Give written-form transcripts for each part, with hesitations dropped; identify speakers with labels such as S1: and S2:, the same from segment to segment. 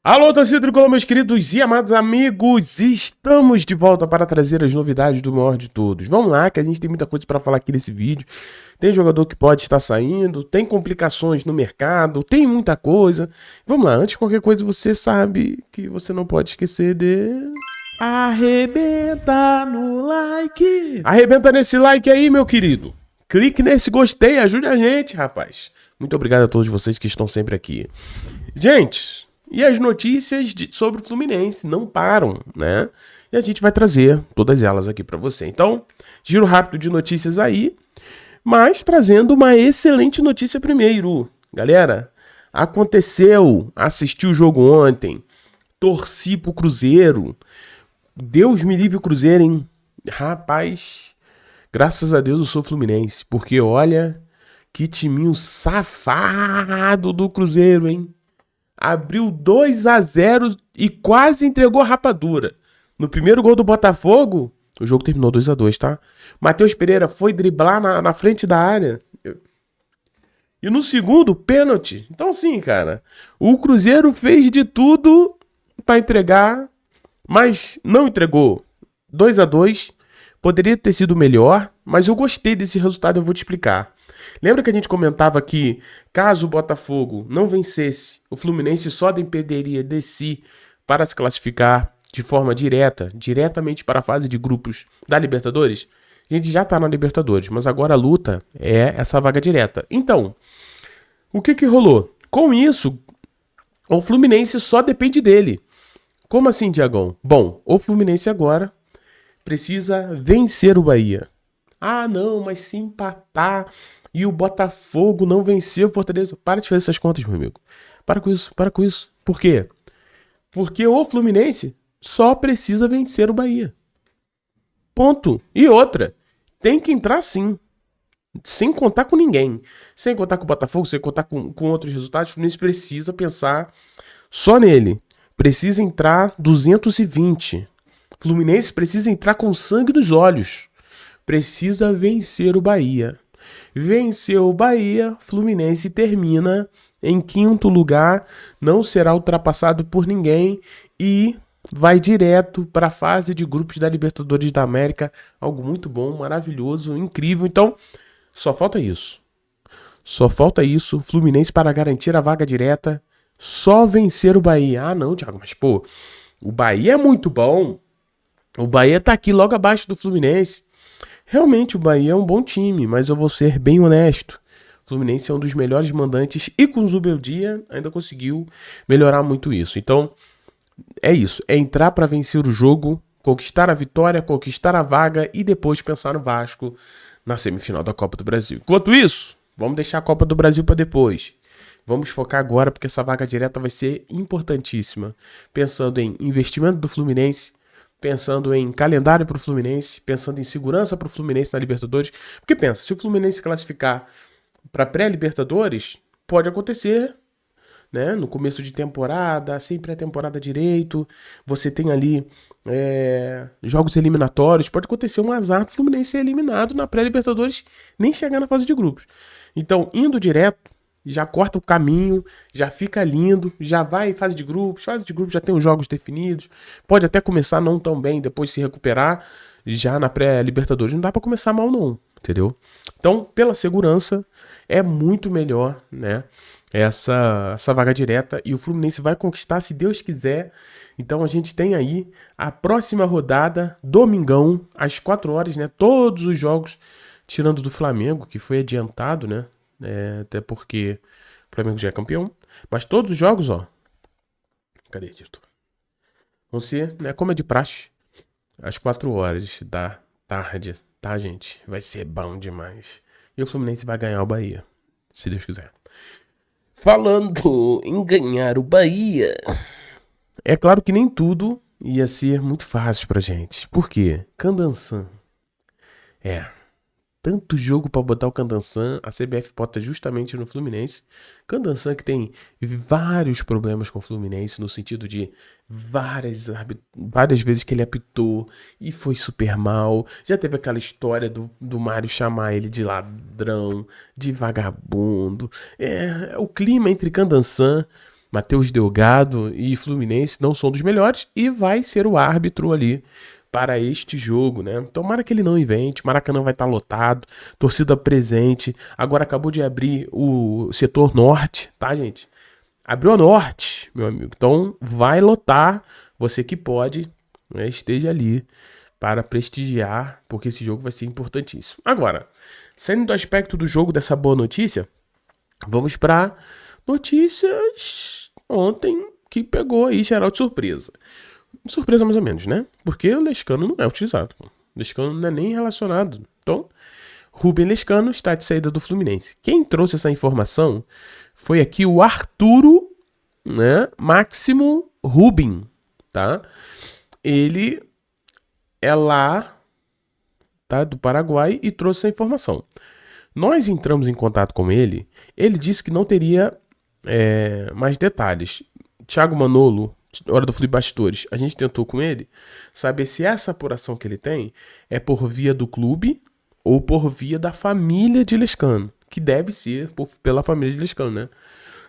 S1: Alô, torcida tricolor, meus queridos e amados amigos, estamos de volta para trazer as novidades do maior de todos. Vamos lá, que a gente tem muita coisa para falar aqui nesse vídeo. Tem jogador que pode estar saindo, tem complicações no mercado, tem muita coisa. Vamos lá, antes de qualquer coisa, você sabe que você não pode esquecer de... arrebenta no like. Arrebenta nesse like aí, meu querido. Clique nesse gostei, ajude a gente, rapaz. Muito obrigado a todos vocês que estão sempre aqui. Gente... E as notícias sobre o Fluminense não param, né? E a gente vai trazer todas elas aqui para você. Então, giro rápido de notícias aí, mas trazendo uma excelente notícia primeiro. Galera, aconteceu, assisti o jogo ontem, torci pro Cruzeiro. Deus me livre o Cruzeiro, hein? Rapaz, graças a Deus eu sou Fluminense, porque olha, que timinho safado do Cruzeiro, hein? Abriu 2-0 e quase entregou a rapadura. No primeiro gol do Botafogo, o jogo terminou 2-2, tá? Matheus Pereira foi driblar na frente da área. E no segundo, pênalti. Então sim, cara, o Cruzeiro fez de tudo para entregar, mas não entregou. 2-2, poderia ter sido melhor, mas eu gostei desse resultado, eu vou te explicar. Lembra que a gente comentava que, caso o Botafogo não vencesse, o Fluminense só dependeria de si para se classificar de forma diretamente para a fase de grupos da Libertadores? A gente já está na Libertadores, mas agora a luta é essa vaga direta. Então, o que rolou? Com isso, o Fluminense só depende dele. Como assim, Diagão? Bom, o Fluminense agora precisa vencer o Bahia. Ah, não, mas se empatar e o Botafogo não venceu o Fortaleza... Para de fazer essas contas, meu amigo. Para com isso. Por quê? Porque o Fluminense só precisa vencer o Bahia. Ponto. E outra, tem que entrar sim. Sem contar com ninguém. Sem contar com o Botafogo, sem contar com outros resultados, o Fluminense precisa pensar só nele. Precisa entrar 220. O Fluminense precisa entrar com sangue nos olhos. Precisa vencer o Bahia. Venceu o Bahia, Fluminense termina em 5º lugar, não será ultrapassado por ninguém e vai direto para a fase de grupos da Libertadores da América. Algo muito bom, maravilhoso, incrível. Então, só falta isso. Só falta isso, Fluminense para garantir a vaga direta, só vencer o Bahia. Ah não, Thiago, mas pô, o Bahia é muito bom. O Bahia tá aqui logo abaixo do Fluminense. Realmente o Bahia é um bom time, mas eu vou ser bem honesto. O Fluminense é um dos melhores mandantes e com o Zubeldia ainda conseguiu melhorar muito isso. Então, é isso. É entrar para vencer o jogo, conquistar a vitória, conquistar a vaga e depois pensar no Vasco na semifinal da Copa do Brasil. Enquanto isso, vamos deixar a Copa do Brasil para depois. Vamos focar agora porque essa vaga direta vai ser importantíssima. Pensando em investimento do Fluminense, pensando em calendário para o Fluminense, pensando em segurança para o Fluminense na Libertadores. Porque pensa, se o Fluminense classificar para pré-Libertadores, pode acontecer, né? No começo de temporada, sem pré-temporada direito, você tem ali jogos eliminatórios, pode acontecer um azar do Fluminense ser eliminado na pré-Libertadores, nem chegar na fase de grupos. Então, indo direto, já corta o caminho, já fica lindo, já vai em fase de grupos já tem os jogos definidos, pode até começar não tão bem, depois se recuperar, já na pré-Libertadores não dá pra começar mal não, entendeu? Então, pela segurança, é muito melhor, né, essa vaga direta, e o Fluminense vai conquistar se Deus quiser. Então a gente tem aí a próxima rodada, domingão, às 4 horas, né, todos os jogos, tirando do Flamengo, que foi adiantado, né, até porque o Flamengo já é campeão. Mas todos os jogos, ó. Cadê, diretor? Vão ser, né, como é de praxe, às 4 horas da tarde, tá, gente? Vai ser bom demais. E o Fluminense vai ganhar o Bahia, se Deus quiser. Falando em ganhar o Bahia, é claro que nem tudo ia ser muito fácil pra gente. Por quê? Candansan. tanto jogo pra botar o Candansan, a CBF bota justamente no Fluminense. Candansan que tem vários problemas com o Fluminense, no sentido de várias vezes que ele apitou e foi super mal. Já teve aquela história do Mário chamar ele de ladrão, de vagabundo. O clima entre Candansan, Matheus Delgado e Fluminense não são dos melhores e vai ser o árbitro ali para este jogo, né? Tomara que ele não invente, Maracanã vai estar lotado, torcida presente. Agora acabou de abrir o setor norte, tá, gente? Abriu a norte, meu amigo. Então vai lotar, você que pode, né, esteja ali para prestigiar, porque esse jogo vai ser importantíssimo. Agora, saindo do aspecto do jogo dessa boa notícia, vamos para notícias ontem que pegou aí geral de surpresa. Surpresa mais ou menos, né? Porque o Lescano não é utilizado. O Lescano não é nem relacionado. Então, Rubem Lescano está de saída do Fluminense. Quem trouxe essa informação foi aqui o Arturo, né, Máximo Rubem, tá? Ele é lá, tá, do Paraguai e trouxe essa informação. Nós entramos em contato com ele, ele disse que não teria mais detalhes. Thiago Manolo, hora do Fluminense Bastidores, a gente tentou com ele saber se essa apuração que ele tem é por via do clube ou por via da família de Lescano, que deve ser pela família de Lescano, né?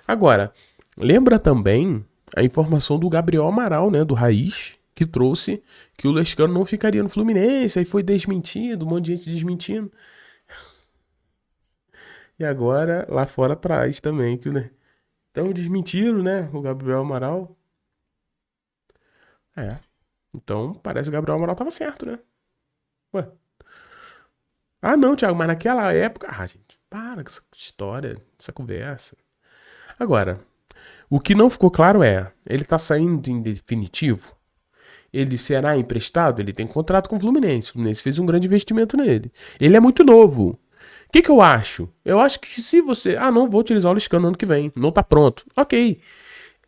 S1: Agora, lembra também a informação do Gabriel Amaral, né, do Raiz, que trouxe que o Lescano não ficaria no Fluminense, aí foi desmentido, um monte de gente desmentindo. E agora, lá fora atrás também, que, né? Então desmentiram, né, o Gabriel Amaral. Então parece que o Gabriel Amaral tava certo, né? Ué. Ah, não, Thiago, mas naquela época... Ah, gente, para com essa história, essa conversa. Agora, o que não ficou claro é, ele tá saindo em definitivo? Ele será emprestado? Ele tem contrato com o Fluminense. O Fluminense fez um grande investimento nele. Ele é muito novo. O que eu acho? Eu acho que se você... Ah, não vou utilizar o Lescano ano que vem. Não tá pronto. Ok.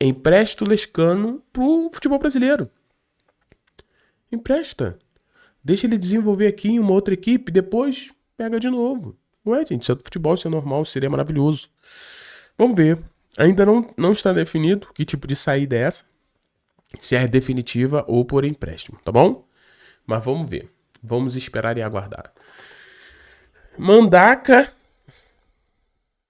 S1: Empresta o Lescano pro futebol brasileiro. Empresta. Deixa ele desenvolver aqui em uma outra equipe, depois pega de novo. Não é, gente? Isso é do futebol, isso é normal, seria maravilhoso. Vamos ver. Ainda não está definido que tipo de saída é essa. Se é definitiva ou por empréstimo, tá bom? Mas vamos ver. Vamos esperar e aguardar. Mandaca,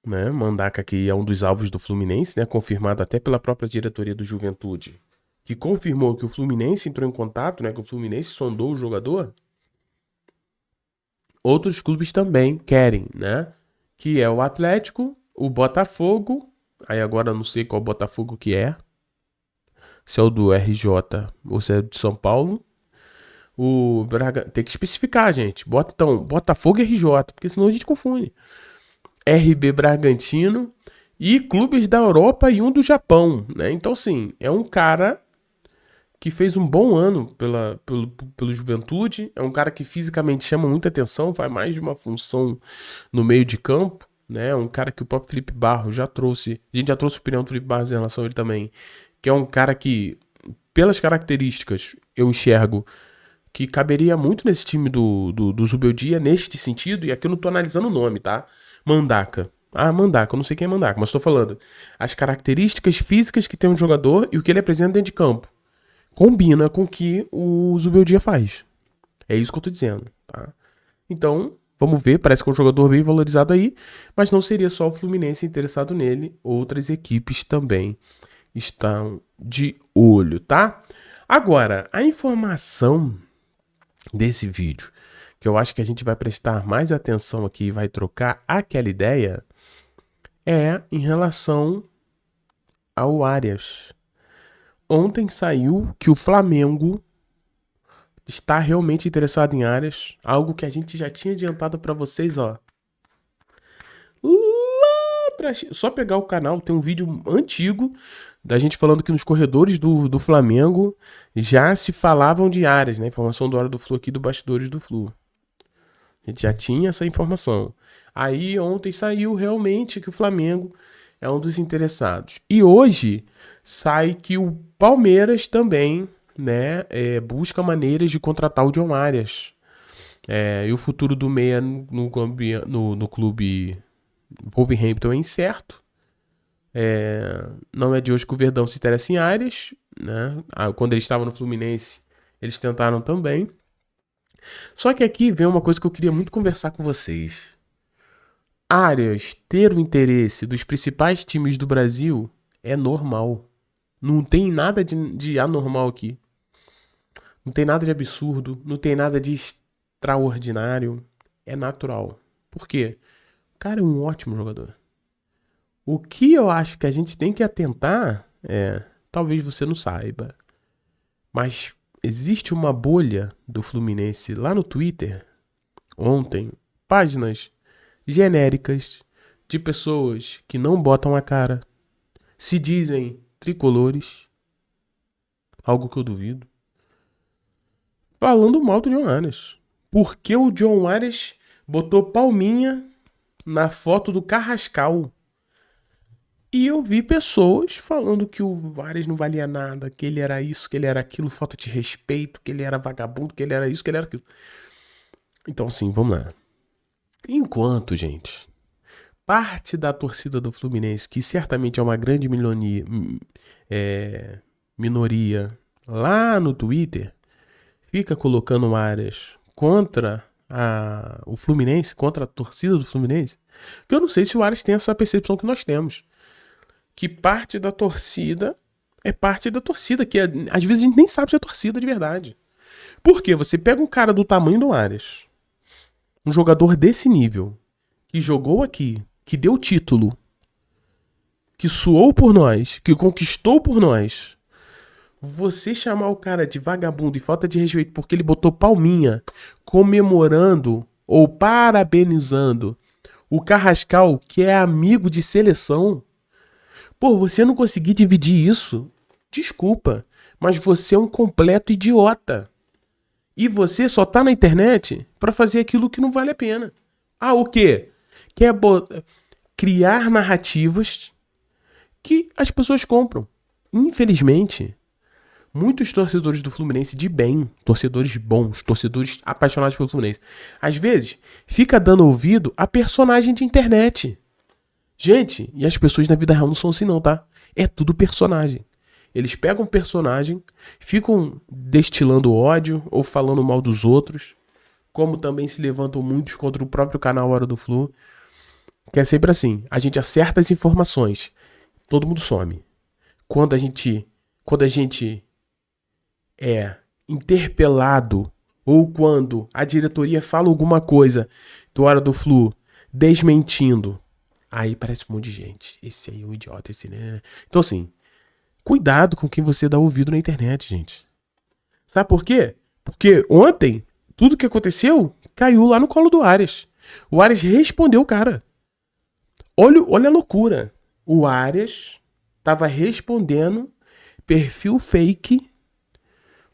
S1: né? Mandaca que é um dos alvos do Fluminense, né? Confirmado até pela própria diretoria do Juventude, que confirmou que o Fluminense entrou em contato, né? Que o Fluminense sondou o jogador. Outros clubes também querem, né? Que é o Atlético, o Botafogo. Aí agora eu não sei qual Botafogo que é. Se é o do RJ ou se é de São Paulo. O Braga... Tem que especificar, gente. Bota então Botafogo e RJ, porque senão a gente confunde. RB Bragantino e clubes da Europa e um do Japão, né? Então, sim, é um cara que fez um bom ano pelo Juventude. É um cara que fisicamente chama muita atenção, faz mais de uma função no meio de campo, né? Um cara que o próprio Felipe Barros já trouxe. A gente já trouxe a opinião do Felipe Barros em relação a ele também. Que é um cara que, pelas características, eu enxergo que caberia muito nesse time do Zubeldia, neste sentido. E aqui eu não tô analisando o nome, tá? Mandaca. Ah, Mandaca, eu não sei quem é Mandaca, mas tô falando. As características físicas que tem um jogador e o que ele apresenta dentro de campo. Combina com o que o Zubeldia faz. É isso que eu tô dizendo, tá? Então, vamos ver, parece que é um jogador bem valorizado aí, mas não seria só o Fluminense interessado nele, outras equipes também estão de olho, tá? Agora, a informação desse vídeo, que eu acho que a gente vai prestar mais atenção aqui e vai trocar aquela ideia, é em relação ao Arias. Ontem saiu que o Flamengo está realmente interessado em Arias, algo que a gente já tinha adiantado para vocês, ó. Lá atrás. Só pegar o canal, tem um vídeo antigo da gente falando que nos corredores do Flamengo já se falavam de Arias, né? Informação do Hora do Flu aqui do Bastidores do Flu. A gente já tinha essa informação. Aí ontem saiu realmente que o Flamengo é um dos interessados. E hoje sai que o Palmeiras também, né, busca maneiras de contratar o John Arias. E o futuro do meia no clube Wolverhampton é incerto. Não é de hoje que o Verdão se interessa em Arias, né? Quando ele estava no Fluminense, eles tentaram também. Só que aqui vem uma coisa que eu queria muito conversar com vocês. Arias ter o interesse dos principais times do Brasil é normal. Não tem nada de anormal aqui. Não tem nada de absurdo. Não tem nada de extraordinário. É natural. Por quê? O cara é um ótimo jogador. O que eu acho que a gente tem que atentar talvez você não saiba, mas existe uma bolha do Fluminense lá no Twitter, ontem, páginas genéricas de pessoas que não botam a cara, se dizem tricolores, algo que eu duvido, falando mal do John Arias. Porque o John Arias botou palminha na foto do Carrascal. E eu vi pessoas falando que o Arias não valia nada, que ele era isso, que ele era aquilo, falta de respeito, que ele era vagabundo, que ele era isso, que ele era aquilo. Então, assim, vamos lá. Enquanto, gente, parte da torcida do Fluminense, que certamente é uma grande minoria lá no Twitter, fica colocando o Arias contra o Fluminense, contra a torcida do Fluminense, que eu não sei se o Arias tem essa percepção que nós temos. Que parte da torcida é parte da torcida, que às vezes a gente nem sabe se é torcida de verdade. Por quê? Você pega um cara do tamanho do Arias, um jogador desse nível, que jogou aqui, que deu título, que suou por nós, que conquistou por nós. Você chamar o cara de vagabundo e falta de respeito porque ele botou palminha comemorando ou parabenizando o Carrascal, que é amigo de seleção. Pô, você não conseguir dividir isso, desculpa, mas você é um completo idiota. E você só tá na internet pra fazer aquilo que não vale a pena. O quê? Quer criar narrativas que as pessoas compram. Infelizmente, muitos torcedores do Fluminense de bem, torcedores bons, torcedores apaixonados pelo Fluminense, às vezes fica dando ouvido a personagem de internet. Gente, e as pessoas na vida real não são assim não, tá? É tudo personagem. Eles pegam um personagem, ficam destilando ódio ou falando mal dos outros, como também se levantam muitos contra o próprio canal Hora do Flu, que é sempre assim. A gente acerta as informações, todo mundo some. Quando a gente é interpelado ou quando a diretoria fala alguma coisa do Hora do Flu desmentindo, aí parece um monte de gente. Esse aí é um idiota, esse, né? Então, assim, cuidado com quem você dá ouvido na internet, gente. Sabe por quê? Porque ontem, tudo que aconteceu caiu lá no colo do Arias. O Arias respondeu o cara. Olha a loucura. O Arias tava respondendo perfil fake,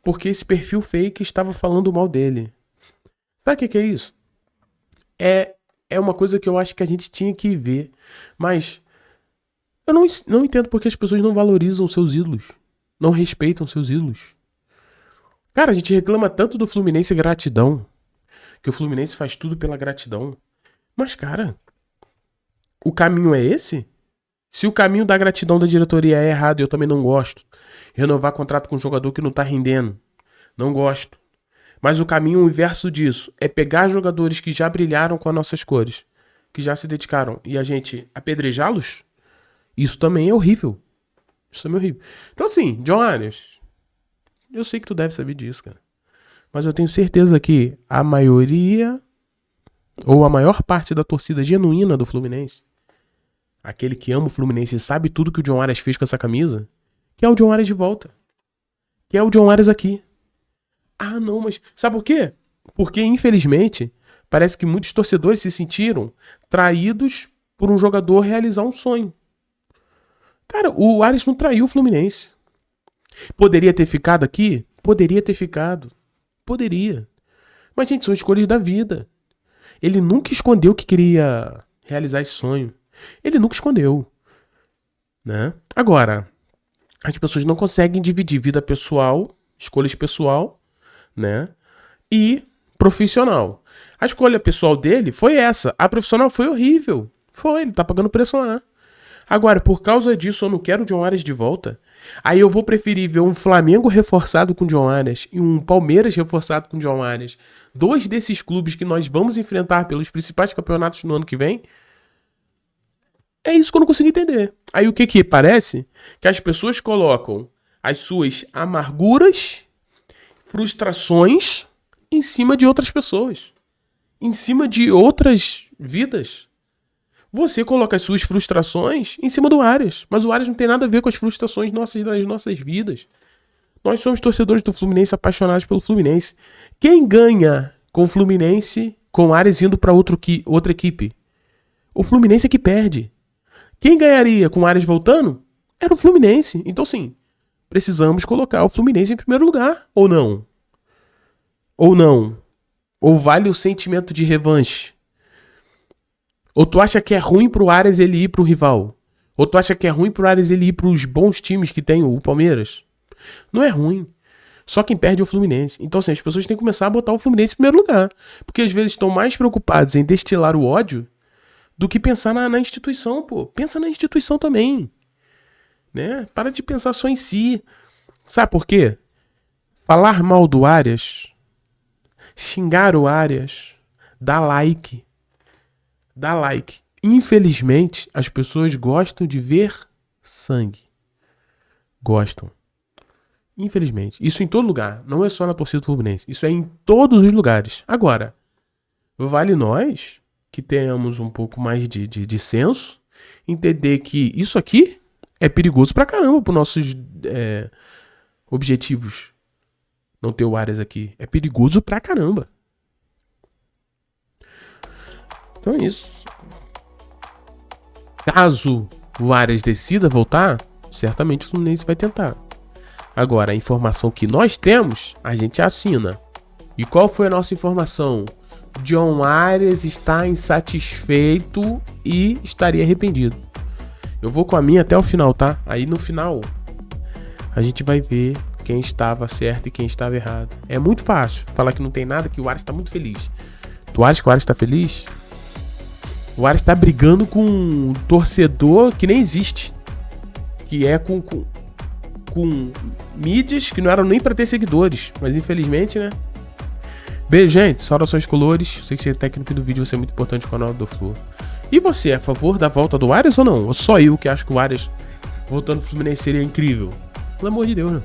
S1: porque esse perfil fake estava falando mal dele. Sabe o que é isso? É uma coisa que eu acho que a gente tinha que ver. Mas eu não entendo porque as pessoas não valorizam seus ídolos. Não respeitam seus ídolos. Cara, a gente reclama tanto do Fluminense gratidão. Que o Fluminense faz tudo pela gratidão. Mas, cara, o caminho é esse? Se o caminho da gratidão da diretoria é errado, eu também não gosto. Renovar contrato com um jogador que não tá rendendo. Não gosto. Mas o caminho inverso disso é pegar jogadores que já brilharam com as nossas cores, que já se dedicaram, e a gente apedrejá-los? Isso também é horrível. Isso também é horrível. Então assim, John Arias, eu sei que tu deve saber disso, cara. Mas eu tenho certeza que a maioria, ou a maior parte da torcida genuína do Fluminense, aquele que ama o Fluminense e sabe tudo que o John Arias fez com essa camisa, quer o John Arias de volta. Quer o John Arias aqui. Não, mas sabe por quê? Porque, infelizmente, parece que muitos torcedores se sentiram traídos por um jogador realizar um sonho. Cara, o Arias não traiu o Fluminense. Poderia ter ficado aqui? Poderia ter ficado. Poderia. Mas, gente, são escolhas da vida. Ele nunca escondeu que queria realizar esse sonho. Ele nunca escondeu. Né? Agora, as pessoas não conseguem dividir vida pessoal, escolhas pessoal, né? E profissional. A escolha pessoal dele foi essa. A profissional foi horrível. Foi, ele tá pagando preço lá. Agora, por causa disso, eu não quero o John Arias de volta. Aí eu vou preferir ver um Flamengo reforçado com o John Arias e um Palmeiras reforçado com o John Arias. 2 desses clubes que nós vamos enfrentar pelos principais campeonatos no ano que vem. É isso que eu não consigo entender. Aí o que parece? Que as pessoas colocam as suas amarguras, frustrações em cima de outras pessoas. Em cima de outras vidas. Você coloca as suas frustrações em cima do Arias. Mas o Arias não tem nada a ver com as frustrações das nossas vidas. Nós somos torcedores do Fluminense, apaixonados pelo Fluminense. Quem ganha com o Fluminense, com o Arias indo para outra equipe? O Fluminense é que perde. Quem ganharia com o Arias voltando? Era o Fluminense. Então sim, precisamos colocar o Fluminense em primeiro lugar. Ou não? Ou não? Ou vale o sentimento de revanche? Ou tu acha que é ruim pro Arias ele ir pro rival? Ou tu acha que é ruim pro Arias ele ir pros bons times que tem o Palmeiras? Não é ruim. Só quem perde é o Fluminense. Então assim, as pessoas têm que começar a botar o Fluminense em primeiro lugar. Porque às vezes estão mais preocupados em destilar o ódio do que pensar na instituição, pô. Pensa na instituição também. Né? Para de pensar só em si. Sabe por quê? Falar mal do Arias, xingar o Arias, dá like. Dá like. Infelizmente, as pessoas gostam de ver sangue. Gostam. Infelizmente. Isso em todo lugar. Não é só na torcida do Fluminense. Isso é em todos os lugares. Agora, vale nós que tenhamos um pouco mais de senso, entender que isso aqui é perigoso pra caramba pros nossos objetivos. Não ter o Arias aqui. É perigoso pra caramba. Então é isso. Caso o Arias decida voltar, certamente o Fluminense vai tentar. Agora, a informação que nós temos, a gente assina. E qual foi a nossa informação? John Arias está insatisfeito e estaria arrependido. Eu vou com a minha até o final, tá? Aí no final, a gente vai ver quem estava certo e quem estava errado. É muito fácil falar que não tem nada, que o Arias está muito feliz. Tu acha que o Arias está feliz? O Arias tá brigando com um torcedor que nem existe. Que é com mídias que não eram nem pra ter seguidores. Mas infelizmente, né? Beijo, gente. Saudações colores. Sei que você até aqui no fim do vídeo vai ser muito importante no canal do Flu. E você, é a favor da volta do Arias ou não? Ou só eu que acho que o Arias voltando pro Fluminense seria incrível? Pelo amor de Deus, né?